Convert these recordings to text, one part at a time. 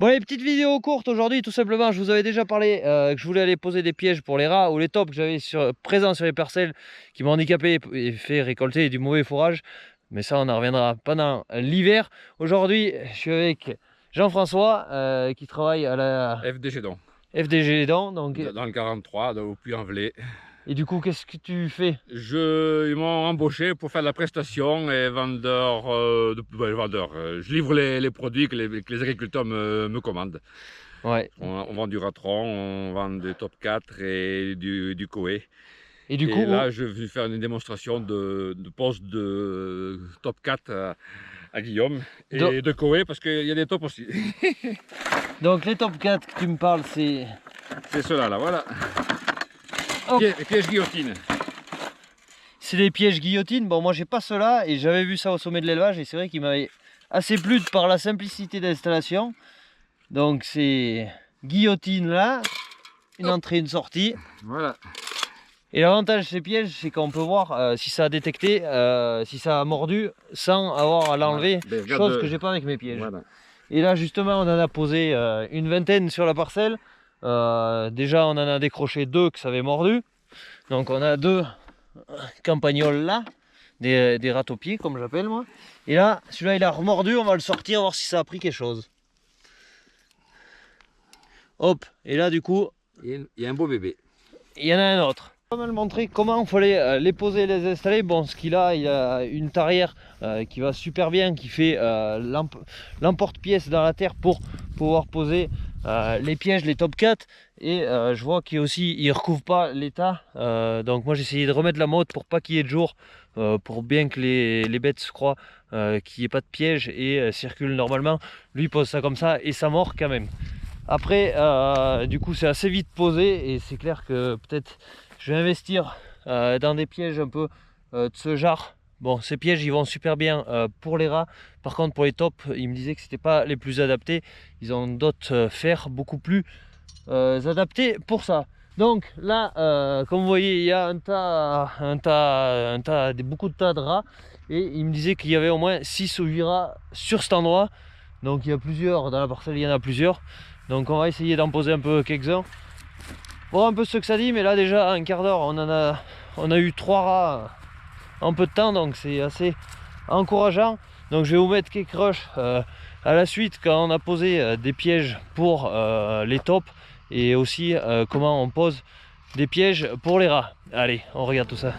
Bon, les petites vidéos courtes aujourd'hui, tout simplement, je vous avais déjà parlé que je voulais aller poser des pièges pour les rats ou les tops que j'avais présents sur les parcelles qui m'ont handicapé et fait récolter du mauvais fourrage. Mais ça, on en reviendra pendant l'hiver. Aujourd'hui, je suis avec Jean-François qui travaille à la FDG donc. FDG donc... Dans le 43, au Puy-en-Velay. Et du coup, qu'est-ce que tu fais? Ils m'ont embauché pour faire de la prestation et vendeur. Je livre les produits que les agriculteurs me commandent. Ouais. On vend du Ratron, on vend du Top 4 et du Coé. Et du coup, là, je vais faire une démonstration de pose de Top 4 à Guillaume et de Coé parce qu'il y a des tops aussi. Donc les Top 4 que tu me parles, c'est... C'est ceux-là, là, voilà. Piège guillotine. C'est des pièges guillotine. Bon, moi j'ai pas cela et j'avais vu ça au sommet de l'élevage et c'est vrai qu'il m'avait assez plu par la simplicité d'installation. Donc c'est guillotine là, une entrée, une sortie. Voilà. Et l'avantage de ces pièges, c'est qu'on peut voir si ça a détecté, si ça a mordu, sans avoir à l'enlever, voilà. chose que j'ai pas avec mes pièges. Voilà. Et là justement, on en a posé une vingtaine sur la parcelle. Déjà, on en a décroché 2 que ça avait mordu. Donc on a 2 campagnols là, des rats-aux-pieds comme j'appelle moi. Et là, celui-là il a remordu, on va le sortir, voir si ça a pris quelque chose. Hop, et là du coup, il y a un beau bébé. il y en a un autre. On va le montrer comment il fallait les poser et les installer. Bon, ce qu'il a, il a une tarière qui va super bien, qui fait l'emporte-pièce dans la terre pour pouvoir poser les pièges, les top 4. Et je vois qu'il ne recouvre pas l'état. Donc moi j'ai essayé de remettre la motte pour pas qu'il y ait de jour, pour bien que les bêtes se croient qu'il n'y ait pas de piège et circulent normalement. Lui pose ça comme ça et ça mord quand même. Après, du coup c'est assez vite posé et c'est clair que peut-être je vais investir dans des pièges un peu de ce genre. Bon, ces pièges ils vont super bien pour les rats. Par contre pour les tops, ils me disaient que c'était pas les plus adaptés. Ils ont d'autres fers beaucoup plus adaptés pour ça. Donc là, comme vous voyez, il y a beaucoup de tas de rats. Et il me disait qu'il y avait au moins 6 ou 8 rats sur cet endroit. Donc il y a plusieurs, dans la parcelle il y en a plusieurs. Donc on va essayer d'en poser un peu quelques-uns. Voir un peu ce que ça dit, mais là déjà un quart d'heure on a eu 3 rats en peu de temps, donc c'est assez encourageant. Donc je vais vous mettre quelques rushs à la suite quand on a posé des pièges pour les tops et aussi comment on pose des pièges pour les rats. Allez, on regarde tout ça.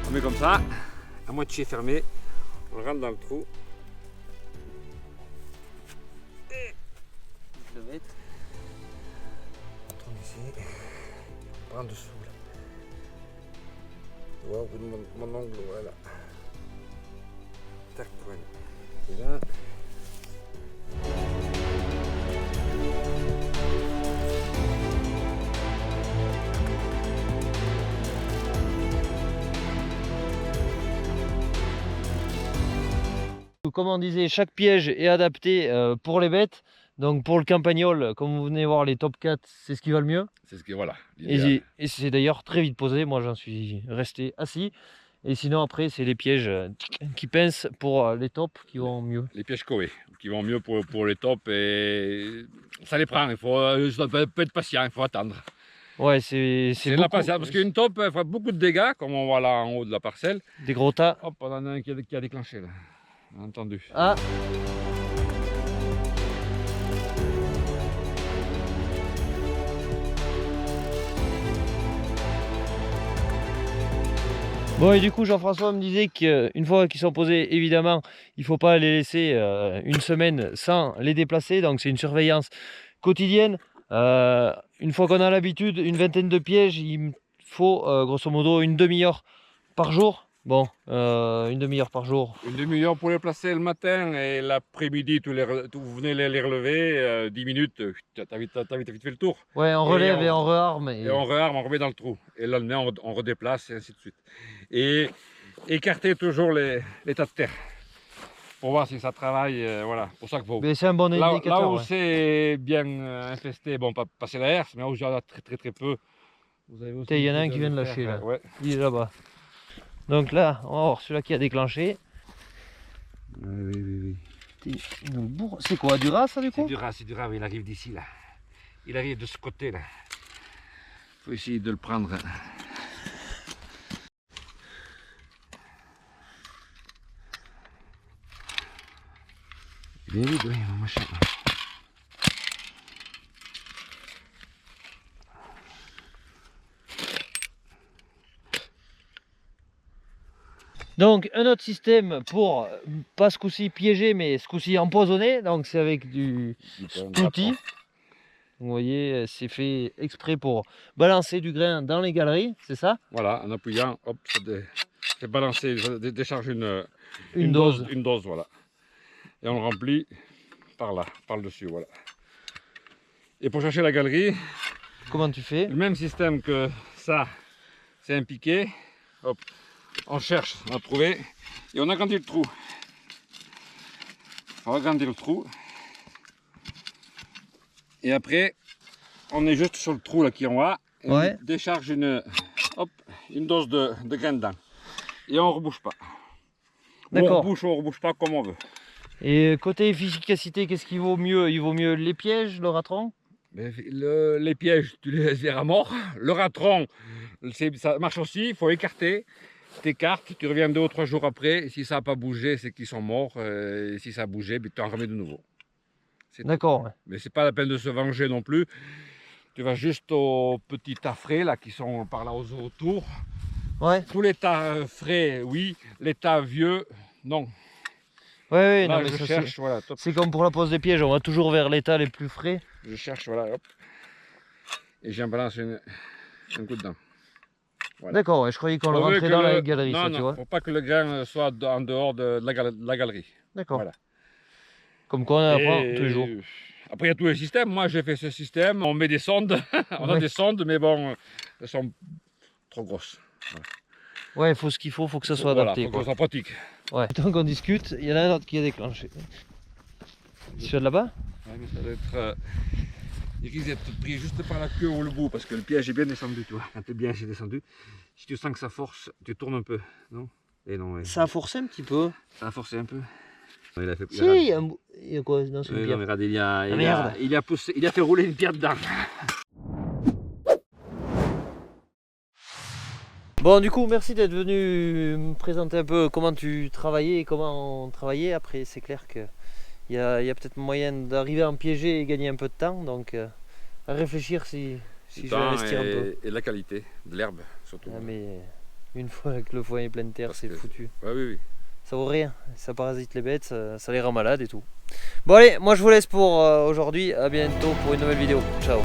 On met comme ça, à moitié fermé, on le rentre dans le trou. Et je le mets. On tourne ici, on prend dessous là. Tu vois, au bout de mon ongle, voilà. Tac, voilà. Et là. Comme on disait, chaque piège est adapté pour les bêtes. Donc pour le campagnol, comme vous venez voir, les top 4, c'est ce qui va le mieux. C'est ce qui, voilà. Et c'est d'ailleurs très vite posé, moi j'en suis resté assis. Et sinon après, c'est les pièges qui pincent pour les tops qui vont mieux. Les pièges Coé, qui vont mieux pour les tops et ça les prend, il faut être patient, il faut attendre. Ouais, c'est de la patience, parce qu'une top elle fera beaucoup de dégâts, comme on voit là en haut de la parcelle. Des gros tas. Hop, on en a un qui a déclenché là. Entendu. Ah. Bon, et du coup Jean-François me disait qu'une fois qu'ils sont posés, évidemment il ne faut pas les laisser une semaine sans les déplacer, donc c'est une surveillance quotidienne. Une fois qu'on a l'habitude, une vingtaine de pièges, il faut grosso modo une demi-heure par jour Bon, une demi-heure par jour. Une demi-heure pour les placer le matin et l'après-midi, vous venez les relever, 10 minutes, t'as vite fait le tour. Ouais, on relève et on rearme. Et on rearme, on remet dans le trou. Et le lendemain, on redéplace et ainsi de suite. Et écarter toujours les tas de terre pour voir si ça travaille. Voilà, pour ça que faut. Mais c'est un bon indicateur. Là où ouais. c'est bien infesté, bon, pas passer la herse, mais là où il y en a très peu. Vous avez aussi Il y en a un de qui vient de le lâcher faire, là. ouais. Il est là-bas. Donc là, on va voir celui-là qui a déclenché. Oui. Il nous le bourre. C'est quoi, du rat ça du coup? C'est du rat, il arrive d'ici là. Il arrive de ce côté là. Faut essayer de le prendre. Bien vite, oui, mon machin. Donc un autre système pour, pas ce coup-ci piégé, mais ce coup-ci empoisonné. Donc c'est avec du Spouty. Vous voyez, c'est fait exprès pour balancer du grain dans les galeries, c'est ça? Voilà, en appuyant, hop, c'est balancé, ça décharge Une dose. Une dose, voilà. Et on le remplit par là, par le dessus, voilà. Et pour chercher la galerie, Comment tu fais? le même système que ça, c'est un piquet. Hop, on cherche, on a trouvé, et on agrandit le trou. On agrandit le trou. Et après, on est juste sur le trou là qui est en haut. Et Ouais. on décharge une dose de grain dedans. Et on ne rebouche pas. D'accord. On ne rebouche pas comme on veut. Et côté efficacité, qu'est-ce qui vaut mieux? Il vaut mieux les pièges, le ratron? Mais les pièges, tu les laisses à mort. Le ratron, ça marche aussi, il faut écarter. Tu écartes, tu reviens 2 ou 3 jours après. Et si ça n'a pas bougé, c'est qu'ils sont morts. Et si ça a bougé, tu en remets de nouveau. D'accord. Ouais. Mais c'est pas la peine de se venger non plus. Tu vas juste aux petits tas frais là qui sont par là autour. Ouais. Tous les tas frais, oui. Les tas vieux, non. Ouais, Là, non, mais je ça, cherche, voilà, top. c'est comme pour la pose des pièges, on va toujours vers l'état les plus frais. Je cherche, voilà, hop. Et j'en balance un coup dedans. Voilà. D'accord, ouais, je croyais qu'on le Pourvu rentrait que dans la galerie, non, ça, non, tu vois. faut pas que le grain soit en dehors de la galerie. D'accord. Voilà. Comme quoi on apprend Et tous les jours. après, il y a tous les systèmes. Moi, j'ai fait ce système. On met des sondes. On a Ouais. des sondes, mais bon, elles sont trop grosses. Voilà. Ouais, il faut ce qu'il faut que ça soit Voilà, adapté. faut que Quoi. ça soit pratique. Ouais. Tant qu'on discute, il y en a un autre qui a déclenché. Celui de là-bas? Ouais, mais ça doit être. Il risque d'être pris juste par la queue ou le bout parce que le piège est bien descendu, tu vois. Quand le piège est descendu, si tu sens que ça force, tu tournes un peu, non? Et non, ouais. Ça a forcé un petit peu. Ça a forcé un peu. Non, il a fait. Si, il y a quoi dans ce Oui, pierre? non, mais regarde, merde. il a fait rouler une pierre dedans. Bon, du coup, merci d'être venu me présenter un peu comment tu travaillais et comment on travaillait. Après, c'est clair qu'il y a peut-être moyen d'arriver à en piéger et gagner un peu de temps. Donc, à réfléchir si je vais investir un peu. Et la qualité de l'herbe, surtout. Ah, mais une fois que le foin est plein de terre, Parce c'est que- foutu. Ouais, oui, oui. Ça vaut rien. Ça parasite les bêtes, ça les rend malades et tout. Bon, allez, moi je vous laisse pour aujourd'hui. À bientôt pour une nouvelle vidéo. Ciao.